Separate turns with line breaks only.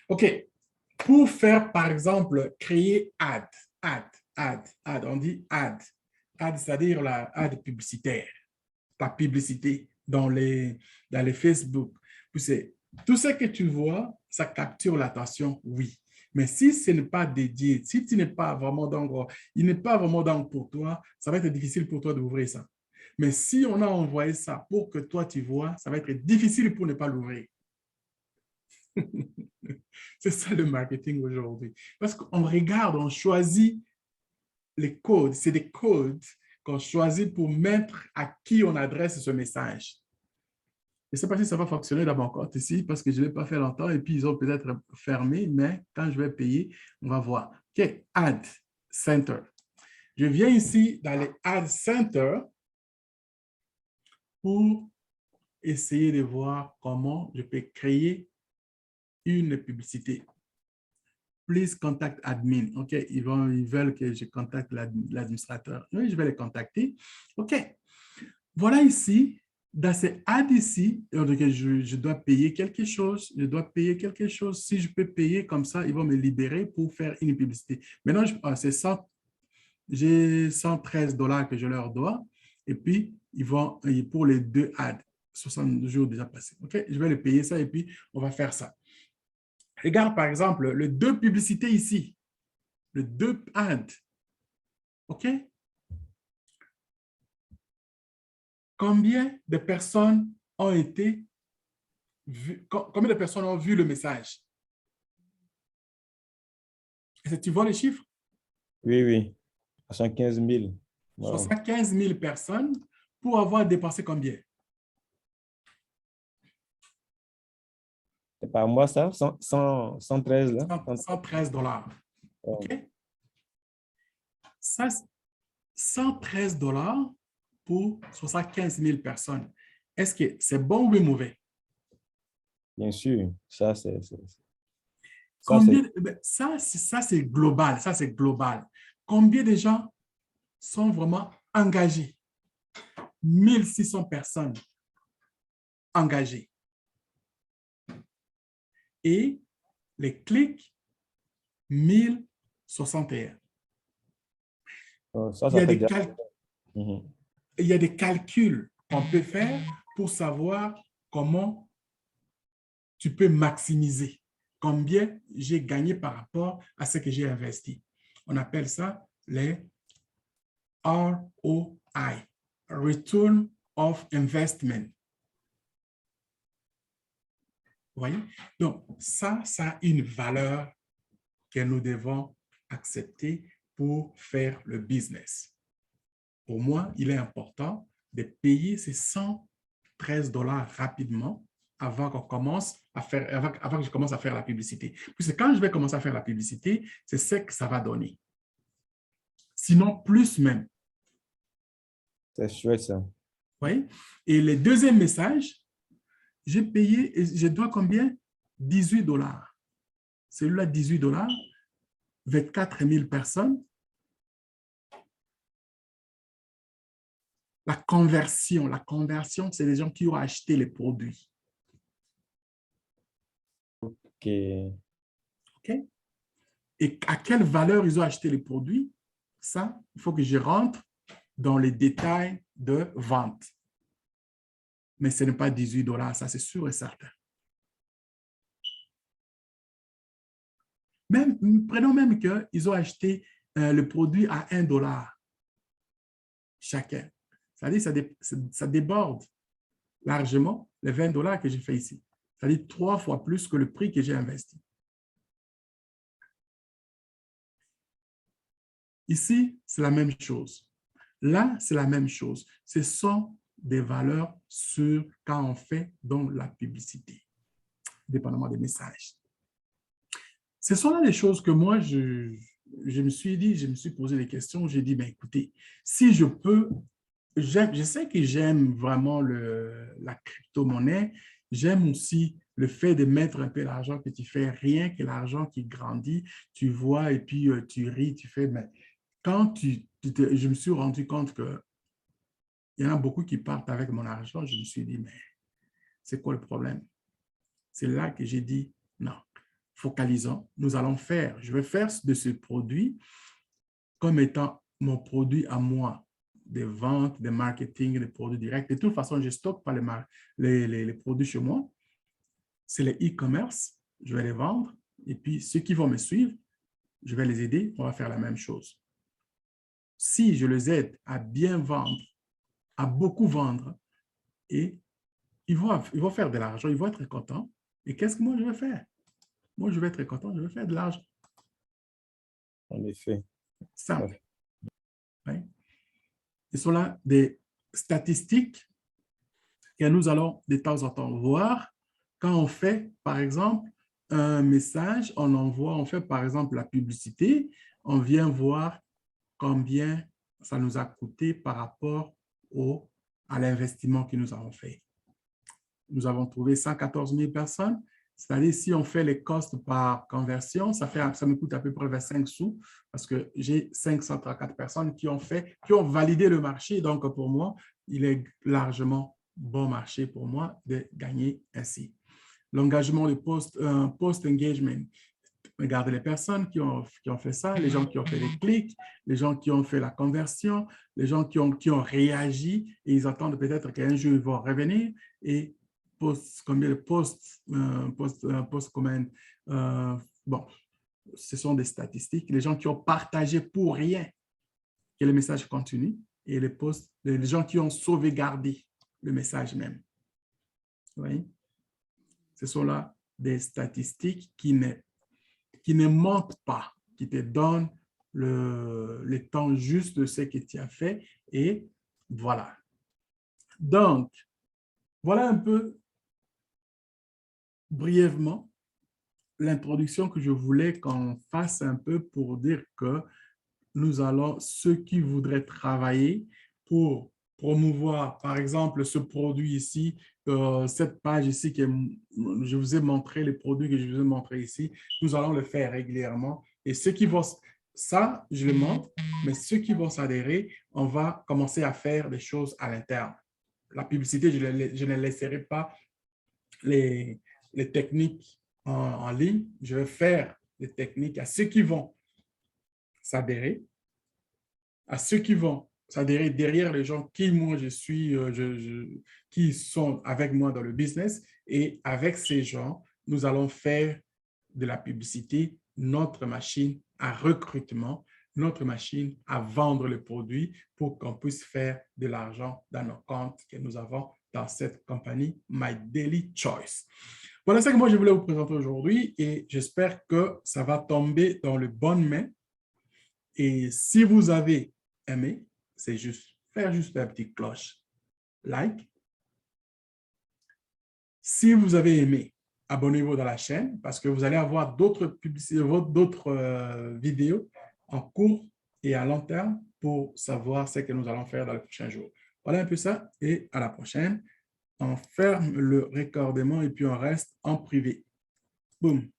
OK. Pour faire, par exemple, créer ad, on dit ad, c'est-à-dire la ad publicitaire, ta publicité dans les Facebook. Tout ce que tu vois, ça capture l'attention, oui. Mais si ce n'est pas dédié, si tu n'es pas vraiment dans, il n'est pas vraiment dans pour toi, ça va être difficile pour toi d'ouvrir ça. Mais si on a envoyé ça pour que toi tu vois, ça va être difficile pour ne pas l'ouvrir. C'est ça le marketing aujourd'hui. Parce qu'on regarde, on choisit les codes. C'est des codes qu'on choisit pour mettre à qui on adresse ce message. Je ne sais pas si ça va fonctionner dans mon compte ici parce que je ne l'ai pas fait longtemps et puis ils ont peut-être fermé, mais quand je vais payer, on va voir. OK, Ad Center. Je viens ici dans les Ad Center pour essayer de voir comment je peux créer une publicité. Please contact admin. OK, ils veulent que je contacte l'administrateur. Oui, je vais les contacter. OK. Voilà ici, dans ces ads ici, je dois payer quelque chose. Je dois payer quelque chose. Si je peux payer comme ça, ils vont me libérer pour faire une publicité. Maintenant, j'ai 113 $ que je leur dois. Et puis, ils vont, pour les deux ads, 60 jours déjà passés. OK, je vais les payer ça et puis on va faire ça. Regarde, par exemple, les deux publicités ici. Les deux ads. OK? Combien de personnes ont été vues, combien de personnes ont vu le message? Est-ce que tu vois les chiffres?
Oui, oui. 75 000. Wow.
75 000 personnes pour avoir dépensé combien?
C'est pas moi ça? 113 là?
113 $.
Wow.
OK? Ça, 113 $ pour 75 000 personnes. Est-ce que c'est bon ou mauvais?
Bien sûr. Ça, c'est...
Combien, ça c'est global. Ça, c'est global. Combien de gens sont vraiment engagés? 1600 personnes engagées. Et les clics, 1061.
Ça,
Il y
ça
a
fait
des,
déjà... Mhm.
il y a des calculs qu'on peut faire pour savoir comment tu peux maximiser, combien j'ai gagné par rapport à ce que j'ai investi. On appelle ça les ROI, Return of Investment. Vous voyez? Donc, ça a une valeur que nous devons accepter pour faire le business. Pour moi, il est important de payer ces 113 $ rapidement avant qu'on commence à faire, avant que je commence à faire la publicité. Puisque quand je vais commencer à faire la publicité, c'est ce que ça va donner. Sinon, plus même.
C'est chouette ça.
Vous voyez? Et le deuxième message, j'ai payé, et je dois combien? 18 $. Celui-là, 18 $, 24 000 personnes. La conversion, c'est les gens qui ont acheté les produits.
OK.
OK? Et à quelle valeur ils ont acheté les produits? Ça, il faut que je rentre dans les détails de vente. Mais ce n'est pas 18 $, ça c'est sûr et certain. Prenons même qu'ils ont acheté le produit à 1 $ chacun. C'est-à-dire ça déborde largement les 20 $ que j'ai fait ici. C'est-à-dire 3 fois plus que le prix que j'ai investi. Ici, c'est la même chose. Là, c'est la même chose. Ce sont des valeurs sûres quand on fait donc la publicité, dépendamment des messages. Ce sont là les choses que moi, je me suis dit, je me suis posé des questions. J'ai dit, ben, écoutez, si je peux, je sais que j'aime vraiment la crypto-monnaie. J'aime aussi le fait de mettre un peu l'argent que tu fais, rien que l'argent qui grandit, tu vois, et puis tu ris, tu fais, mais quand je me suis rendu compte qu'il y en a beaucoup qui partent avec mon argent, je me suis dit, mais c'est quoi le problème? c'est là que j'ai dit non. Focalisons, nous allons faire, je vais faire de ce produit comme étant mon produit à moi, des ventes, des marketing, des produits directs. De toute façon, je ne stocke pas les produits chez moi. C'est les e-commerce, je vais les vendre. Et puis, ceux qui vont me suivre, je vais les aider, on va faire la même chose. Si je les aide à bien vendre, à beaucoup vendre, et ils vont faire de l'argent, ils vont être contents. Et qu'est-ce que moi je vais faire? Moi, je vais être content, je vais faire de l'argent.
En effet.
Simple. Oui. Ce sont là des statistiques que nous allons de temps en temps voir quand on fait, par exemple, un message, on fait par exemple la publicité, on vient voir combien ça nous a coûté par rapport à l'investissement que nous avons fait. Nous avons trouvé 114 000 personnes, c'est-à-dire si on fait les costs par conversion, ça me coûte à peu près 25 sous parce que j'ai 534 personnes qui ont validé le marché. Donc, pour moi, il est largement bon marché pour moi de gagner ainsi. L'engagement, le post-engagement. Regardez les personnes qui ont fait ça, les gens qui ont fait les clics, les gens qui ont fait la conversion, les gens qui ont réagi et ils attendent peut-être qu'un jour ils vont revenir et combien de posts, bon, ce sont des statistiques. Les gens qui ont partagé pour rien que le message continue et les gens qui ont sauvegardé le message même. Vous voyez? Ce sont là des statistiques qui ne mentent pas, qui te donnent le temps juste de ce que tu as fait et voilà. Donc, voilà un peu brièvement l'introduction que je voulais qu'on fasse un peu pour dire que nous allons, ceux qui voudraient travailler pour promouvoir, par exemple, ce produit ici, cette page ici, je vous ai montré les produits que je vous ai montrés ici, nous allons le faire régulièrement. Et ceux qui vont, ça, je le montre, mais ceux qui vont s'adhérer, on va commencer à faire des choses à l'interne. La publicité, je ne laisserai pas les techniques en ligne. Je vais faire des techniques à ceux qui vont s'adhérer, à ceux qui vont s'adhérer derrière les gens qui, moi, qui sont avec moi dans le business. Et avec ces gens, nous allons faire de la publicité, notre machine à recrutement, notre machine à vendre le produit pour qu'on puisse faire de l'argent dans nos comptes que nous avons dans cette compagnie My Daily Choice. Voilà ce que moi, je voulais vous présenter aujourd'hui et j'espère que ça va tomber dans le bonnes mains. Et si vous avez aimé, c'est juste faire juste la petite cloche, like. Si vous avez aimé, abonnez-vous dans la chaîne parce que vous allez avoir d'autres publicités, d'autres vidéos en cours et à long terme pour savoir ce que nous allons faire dans les prochains jours. Voilà un peu ça et à la prochaine. On ferme le raccordement et puis on reste en privé. Boum.